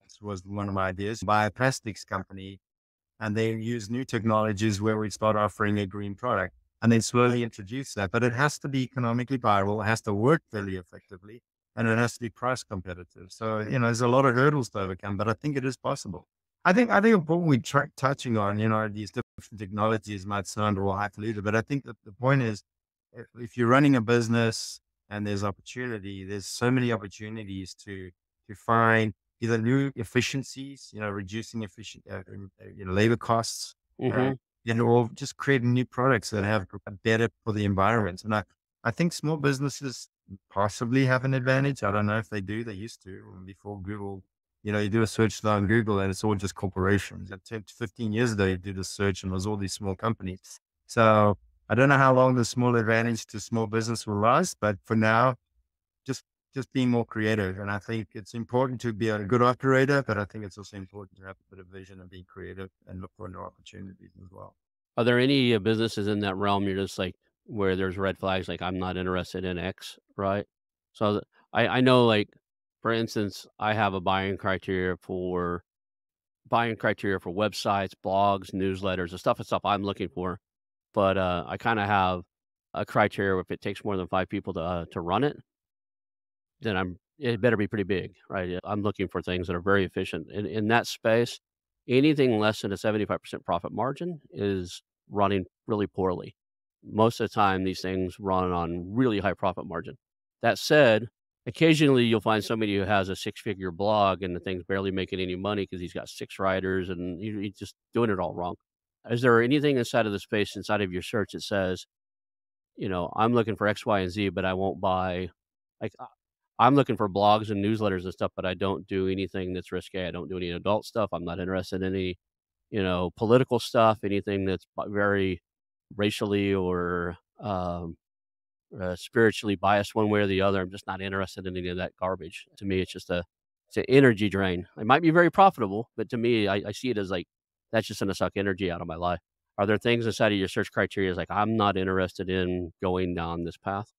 ideas. Buy a plastics company and they use new technologies where we start offering a green product and then slowly introduce that. But it has to be economically viable, it has to work very effectively, and it has to be price competitive. So, there's a lot of hurdles to overcome, but I think it is possible. I think what we touching on, these different technologies might sound all highfalutin, but I think that the point is, if you're running a business and there's opportunity, there's so many opportunities to find either new efficiencies, reducing labor costs, uh, Mhm. or just creating new products that have better for the environment. And I think small businesses possibly have an advantage. I don't know if they do. They used to before Google. You do a search now on Google and it's all just corporations. 10 to 15 years ago, you did a search and it was all these small companies. So I don't know how long the small advantage to small business will last, but for now, just just being more creative. And I think it's important to be a good operator, but I think it's also important to have a bit of vision and be creative and look for new opportunities as well. Are there any, businesses in that realm you're just like where there's red flags, like, "I'm not interested in X," right? So, I know, like, for instance, I have a buying criteria for websites, blogs, newsletters, the stuff I'm looking for, but, I kinda have a criteria if it takes more than 5 people to run it, then it better be pretty big, right? Yeah, I'm looking for things that are very efficient. In that space, anything less than a 75% profit margin is running really poorly. Most of the time, these things run on really high profit margin. That said, occasionally you'll find somebody who has a six-figure blog and the thing's barely making any money because he's got 6 writers and he's just doing it all wrong. Is there anything inside of the space, inside of your search that says, I'm looking for X, Y, and Z, but I won't buy like, I'm looking for blogs and newsletters and stuff, but I don't do anything that's risque. I don't do any adult stuff. I'm not interested in any, political stuff, anything that's very racially or spiritually biased one way or the other. I'm just not interested in any of that garbage. To me, it's an energy drain. It might be very profitable, but to me, I see it as like that's just going to suck energy out of my life. Are there things inside of your search criteria like I'm not interested in going down this path?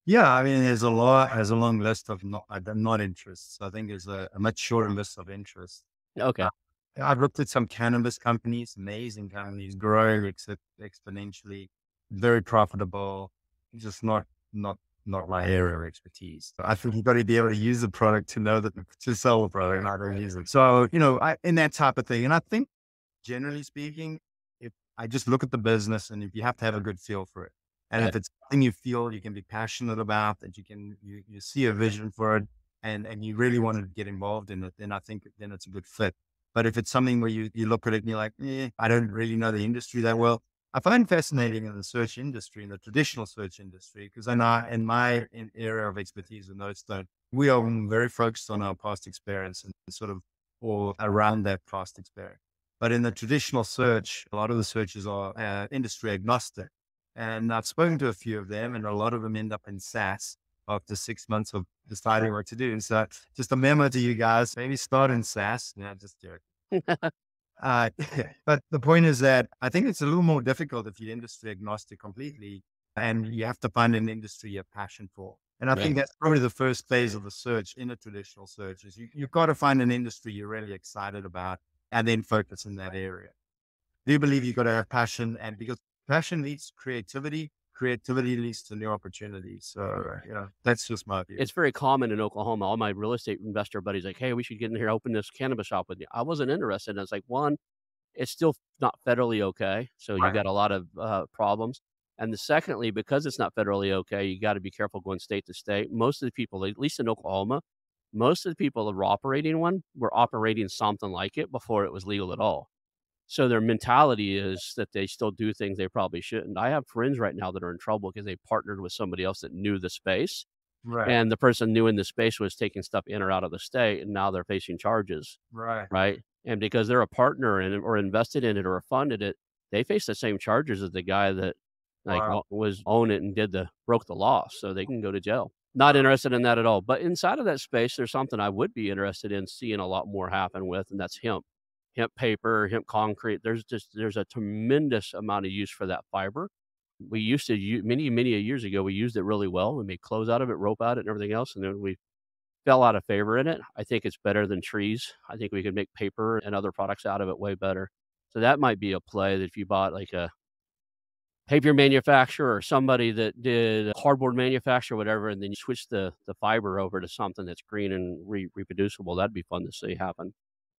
Yeah, I mean, there's a long list of not interests. I think there's a much shorter list of interests. Okay. Uh, I've looked at some cannabis companies, amazing companies, growing exponentially, very profitable, just not my area of expertise. I think you've got to be able to use the product to know that to sell the product, not to use it. So, in that type of thing. And I think generally speaking, if I just look at the business and if you have to have a good feel for it. And Okay. if it's something you feel you can be passionate about, that you see a vision for it and you really want to get involved in it, then I think then it's a good fit. But if it's something where you look at it and you're like, I don't really know the industry that well, I find fascinating in the search industry, in the traditional search industry, because in my area of expertise in Nodestone, we are very focused on our past experience and sort of all around that past experience. But in the traditional search, a lot of the searches are industry agnostic. And I've spoken to a few of them, and a lot of them end up in SaaS after 6 months of deciding what to do. So just a memo to you guys, maybe start in SaaS. No, just joking. Uh, but the point is that I think it's a little more difficult if you're industry agnostic completely, and you have to find an industry you have passion for. And I Right. think that's probably the first phase of the search in a traditional search is you've got to find an industry you're really excited about and then focus in that area. Do you believe you've got to have passion? And because passion leads to creativity, creativity leads to new opportunities. So, that's just my view. It's very common in Oklahoma. All my real estate investor buddies like, "Hey, we should get in here, open this cannabis shop with you." I wasn't interested. And it's like, one, it's still not federally okay, so you Right. got a lot of, problems. And the secondly, because it's not federally okay, you gotta be careful going state to state. Most of the people, at least in Oklahoma, most of the people that were operating one were operating something like it before it was legal at all. So their mentality is that they still do things they probably shouldn't. I have friends right now that are in trouble because they partnered with somebody else that knew the space, Right. and the person knew in the space was taking stuff in or out of the state, and now they're facing charges. Right. Right? And because they're a partner in it or invested in it or funded it, they face the same charges as the guy that, like, Wow. was own it and broke the law, so they can go to jail. Not interested in that at all, but inside of that space, there's something I would be interested in seeing a lot more happen with, and that's hemp. Hemp paper, hemp concrete, there's a tremendous amount of use for that fiber. We used to many, many years ago, we used it really well. We made clothes out of it, rope out of it, and everything else, and then we fell out of favor in it. I think it's better than trees. I think we could make paper and other products out of it way better. So that might be a play that if you bought like a paper manufacturer or somebody that did cardboard manufacture, whatever, and then you switch the fiber over to something that's green and reproducible, that'd be fun to see happen.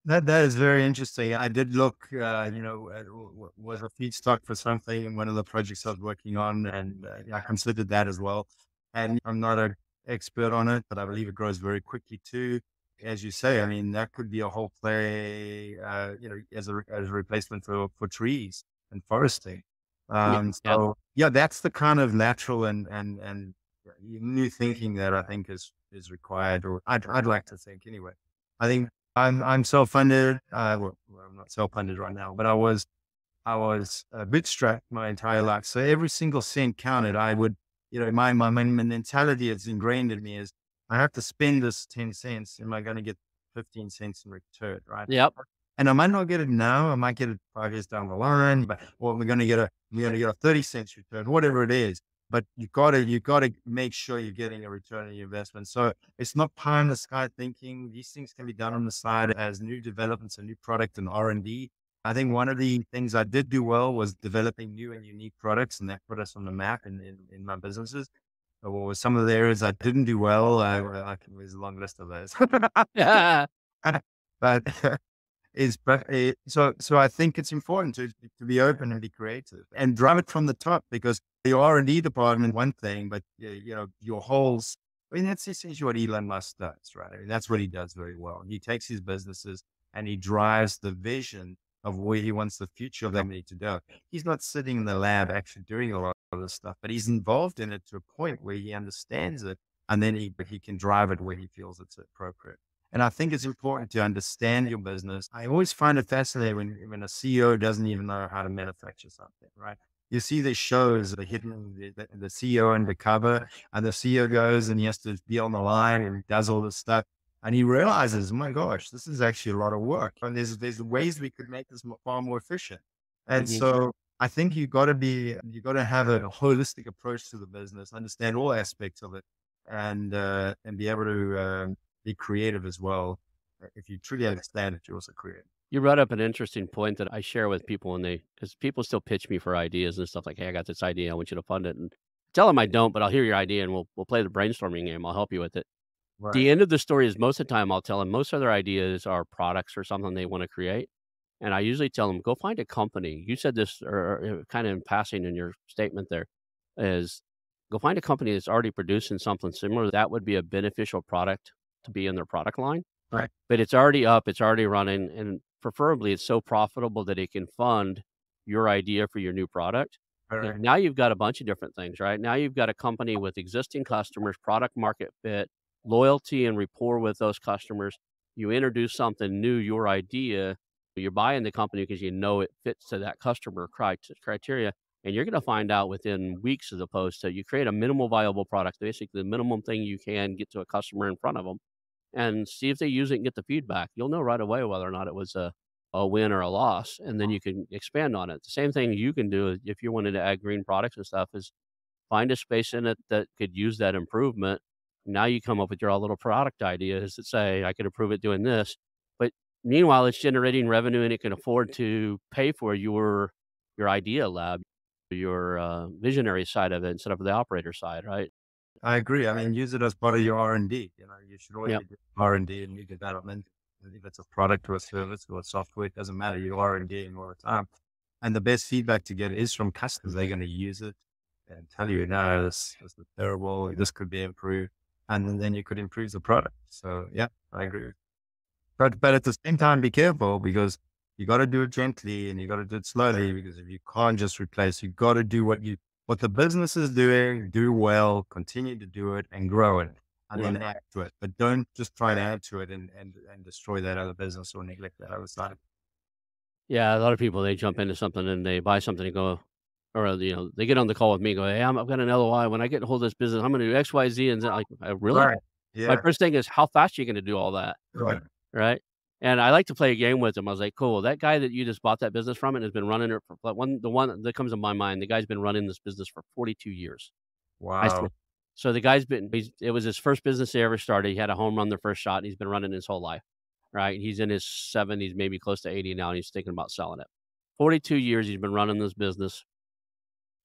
That is very interesting. I did look, was a feedstock for something in one of the projects I was working on, and I considered that as well. And I'm not an expert on it, but I believe it grows very quickly too. As you say, I mean, that could be a whole play, as a replacement for trees and foresting. Yeah, yeah. So yeah, that's the kind of natural and new thinking that I think is required, or I'd like to think anyway. I think I'm self-funded. Well, I'm not self-funded right now, but I was bootstrapped my entire life. So every single cent counted. I would, my mentality is ingrained in me is I have to spend this 10 cents. Am I going to get 15 cents in return? Right. Yep. And I might not get it now. I might get it 5 years down the line, but or we're going to get a 30 cents return, whatever it is. But you gotta make sure you're getting a return on your investment. So it's not pie in the sky thinking. These things can be done on the side as new developments, a new product and R&D. I think one of the things I did do well was developing new and unique products, and that put us on the map in my businesses. What were some of the areas I didn't do well? There's a long list of those. Yeah. But so I think it's important to be open and be creative and drive it from the top because your R&D department, one thing, but your holes. I mean, that's essentially what Elon Musk does, right? I mean, that's what he does very well. He takes his businesses and he drives the vision of where he wants the future of them to go. He's not sitting in the lab actually doing a lot of this stuff, but he's involved in it to a point where he understands it and then he can drive it where he feels it's appropriate. And I think it's important to understand your business. I always find it fascinating when a CEO doesn't even know how to manufacture something, right? You see these shows, the hidden, the CEO undercover, and the CEO goes and he has to be on the line and does all this stuff. And he realizes, oh my gosh, this is actually a lot of work. And there's ways we could make this far more efficient. And Mhm. so I think you got to have a holistic approach to the business, understand all aspects of it, and be able to be creative as well. If you truly understand it, you're also creative. You brought up an interesting point that I share with people when because people still pitch me for ideas and stuff like, "Hey, I got this idea. I want you to fund it." And tell them I don't, but I'll hear your idea and we'll play the brainstorming game. I'll help you with it. Right. The end of the story is most of the time I'll tell them most of their ideas are products or something they want to create. And I usually tell them, go find a company. You said this or kind of in passing in your statement there is go find a company that's already producing something similar. That would be a beneficial product to be in their product line, Right. but it's already up, it's already running, and preferably it's so profitable that it can fund your idea for your new product. Correct. Now you've got a bunch of different things, right? Now you've got a company with existing customers, product market fit, loyalty and rapport with those customers. You introduce something new, your idea, you're buying the company because you know it fits to that customer criteria, and you're going to find out within weeks as opposed to you create a minimal viable product, basically the minimum thing you can get to a customer in front of them and see if they use it and get the feedback. You'll know right away whether or not it was a win or a loss, and then you can expand on it. The same thing you can do if you wanted to add green products and stuff is find a space in it that could use that improvement. Now you come up with your own little product ideas that say, I could improve it doing this. But meanwhile, it's generating revenue and it can afford to pay for your idea lab, your visionary side of it instead of the operator side, right? I agree. I mean, use it as part of your R&D. You know, you should always Yeah. be doing R&D and new development. If it's a product or a service or a software, it doesn't matter. You're R&Ding all the time. And the best feedback to get is from customers. They're going to use it and tell you, no, this is terrible. This could be improved. And then you could improve the product. So yeah, I agree. But at the same time, be careful because you got to do it gently and you got to do it slowly because if you can't just replace, you got to do what the business is doing, do well, continue to do it and grow it and then Right. add to it. But don't just try to add to it and destroy that other business or neglect that other side. Yeah, a lot of people, they jump into something and they buy something and go or, they get on the call with me and go, "Hey, I've got an LOI. When I get a hold of this business, I'm gonna do X, Y, Z," and then like, really?" Right. My Yeah. first thing is, "How fast are you gonna do all that?" Right. Right? And I like to play a game with them. I was like, "Cool, that guy that you just bought that business from and has been running it for" like, the one that comes to my mind, the guy's been running this business for 42 years. I Wow. said so the guy's been it was his first business he ever started. He had a home run the first shot, and he's been running his whole life, right? He's in his 70s, maybe close to 80 now, and he's thinking about selling it. 42 years he's been running this business,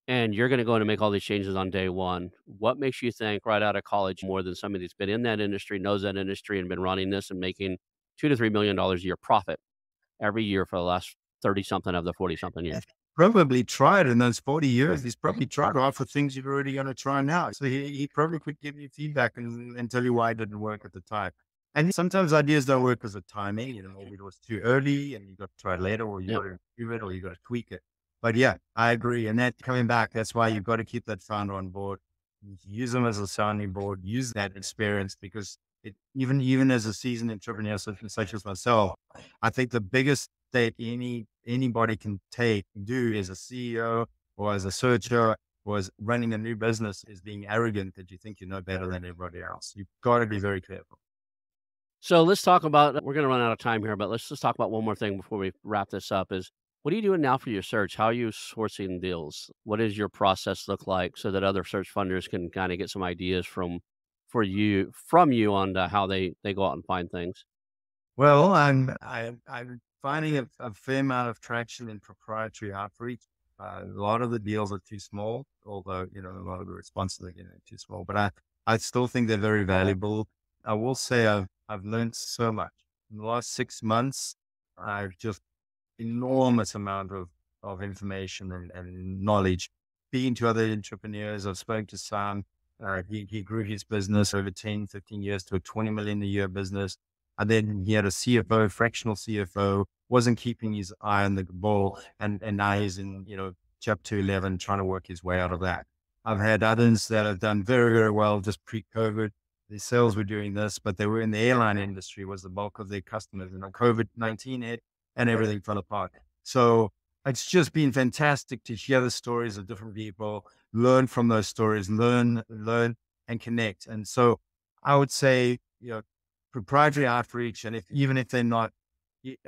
and you're gonna go in and make all these changes on day 1. What makes you think right out of college more than somebody that's been in that industry, knows that industry, and been running this and making $2 to $3 million a year profit every year for the last 30 something of the 40 something years? Probably tried in those 40 years. He's probably tried half the things you're already going to try now. So he probably could give you feedback and tell you why it didn't work at the time. And sometimes ideas don't work because of timing. You know, maybe it was too early and you got to try it later, or you Yep. got to improve it, or you got to tweak it. But yeah, I agree. And that coming back, that's why you've got to keep that founder on board. Use them as a sounding board. Use that experience because even as a seasoned entrepreneur such as myself, I think the biggest that anybody can do as a CEO or as a searcher or as running a new business is being arrogant that you think you know better than everybody else. You've got to be very careful. So let's talk about we're gonna run out of time here, but let's just talk about one more thing before we wrap this up is what are you doing now for your search? How are you sourcing deals? What does your process look like so that other search funders can kind of get some ideas from you on how they go out and find things? Well, I'm finding a fair amount of traction in proprietary outreach. A lot of the deals are too small, although you know a lot of the responses are too small. But I still think they're very valuable. I will say I've learned so much in the last 6 months. I've just enormous amount of information and knowledge. Speaking to other entrepreneurs, I've spoken to some. He grew his business over 10, 15 years to a 20 million a year business. And then he had a CFO, fractional CFO, wasn't keeping his eye on the ball. And now he's in, chapter 11, trying to work his way out of that. I've had others that have done very, very well just pre-COVID. The sales were doing this, but they were in the airline industry was the bulk of their customers. And COVID-19 hit and everything fell apart. So it's just been fantastic to hear the stories of different people, learn from those stories, learn and connect. And so I would say, proprietary outreach. And even if they're not,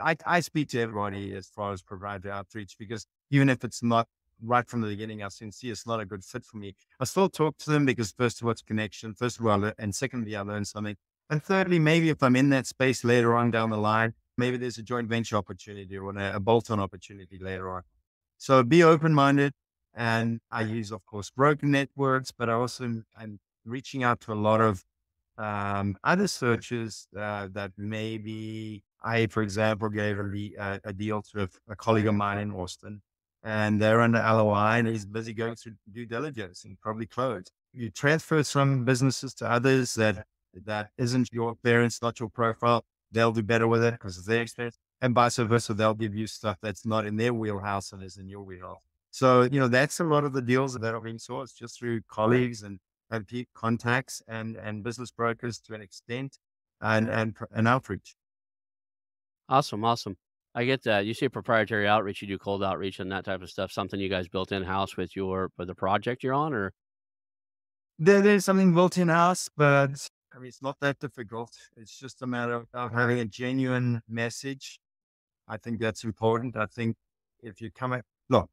I speak to everybody as far as proprietary outreach, because even if it's not right from the beginning, I see it's not a good fit for me. I still talk to them because first of all, it's connection. First of all, and secondly, I learn something. And thirdly, maybe if I'm in that space later on down the line, maybe there's a joint venture opportunity or a bolt-on opportunity later on. So be open-minded. And I use, of course, broker networks, but I'm reaching out to a lot of other searches that maybe for example, gave a deal to a colleague of mine in Austin, and they're under LOI, and he's busy going through due diligence and probably close. You transfer some businesses to others that isn't your experience, not your profile. They'll do better with it because of their experience. and vice versa. They'll give you stuff that's not in their wheelhouse and is in your wheelhouse. So, that's a lot of the deals that are being sourced just through colleagues and contacts and business brokers to an extent and outreach. Awesome, awesome. I get that. You say proprietary outreach, you do cold outreach and that type of stuff, something you guys built in-house with the project you're on, or There's something built in house, but I mean, it's not that difficult. It's just a matter of having a genuine message. I think that's important. I think if you come at, look,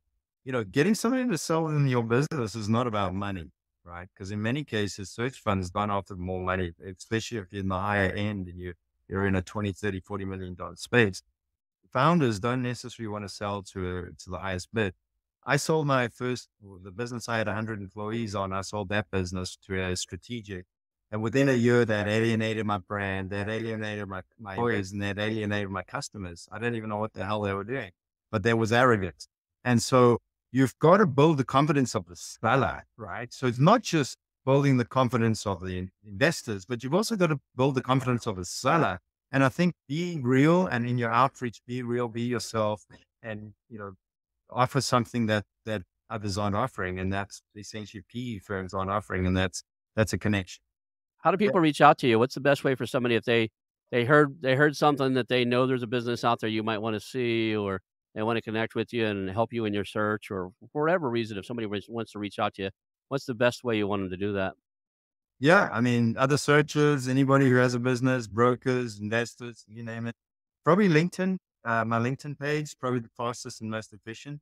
getting somebody to sell in your business is not about money, right? Because in many cases, search funds don't offer more money, especially if you're in the higher end and you're in a 20, 30, $40 million space. Founders don't necessarily want to sell to the highest bid. I sold the business I had 100 employees on. I sold that business to a strategic. And within a year, that alienated my brand, that alienated my employees, and that alienated my customers. I didn't even know what the hell they were doing, but there was arrogance. And so you've got to build the confidence of the seller, right? So it's not just building the confidence of the investors, but you've also got to build the confidence of the seller. And I think be real, and in your outreach, be real, be yourself, and, offer something that others aren't offering. And that's essentially PE firms aren't offering. And that's a connection. how do people reach out to you? What's the best way for somebody if they heard something that they know there's a business out there you might wanna see, or they wanna connect with you and help you in your search, or for whatever reason, if somebody wants to reach out to you, what's the best way you want them to do that? Yeah. I mean, other searchers, anybody who has a business, brokers, investors, you name it. Probably LinkedIn, my LinkedIn page, probably the fastest and most efficient.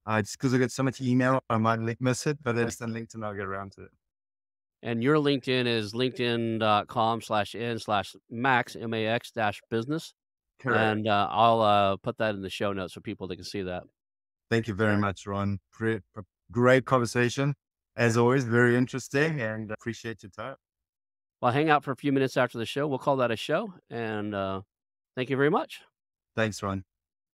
Just because I get so much email, I might miss it, but it's on LinkedIn, I'll get around to it. And your LinkedIn is linkedin.com/n/max, M-A-X dash business. Correct. And, I'll, put that in the show notes so people that can see that. Thank you very much, Ron. Great conversation. As always, very interesting, and appreciate your time. Well, hang out for a few minutes after the show. We'll call that a show. And, thank you very much. Thanks, Ron.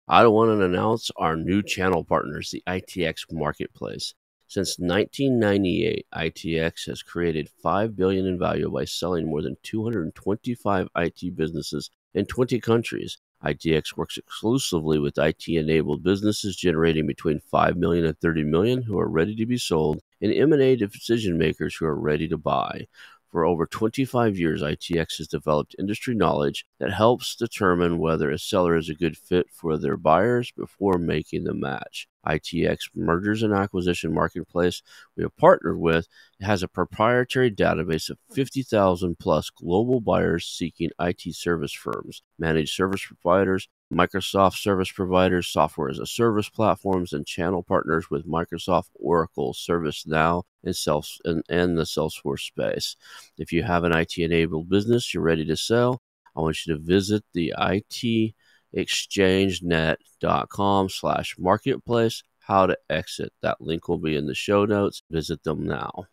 I want to announce our new channel partners, the ITX Marketplace. Since 1998, ITX has created $5 billion in value by selling more than 225 IT businesses in 20 countries. ITX works exclusively with IT-enabled businesses generating between $5 million and $30 million who are ready to be sold, and M&A decision makers who are ready to buy. For over 25 years, ITX has developed industry knowledge that helps determine whether a seller is a good fit for their buyers before making the match. ITX Mergers and Acquisition Marketplace we have partnered with has a proprietary database of 50,000 plus global buyers seeking IT service firms, managed service providers, Microsoft service providers, software as a service platforms, and channel partners with Microsoft, Oracle, ServiceNow, and the Salesforce space. If you have an IT-enabled business you're ready to sell, I want you to visit the itexchangenet.com/marketplace. How to exit. That link will be in the show notes. Visit them now.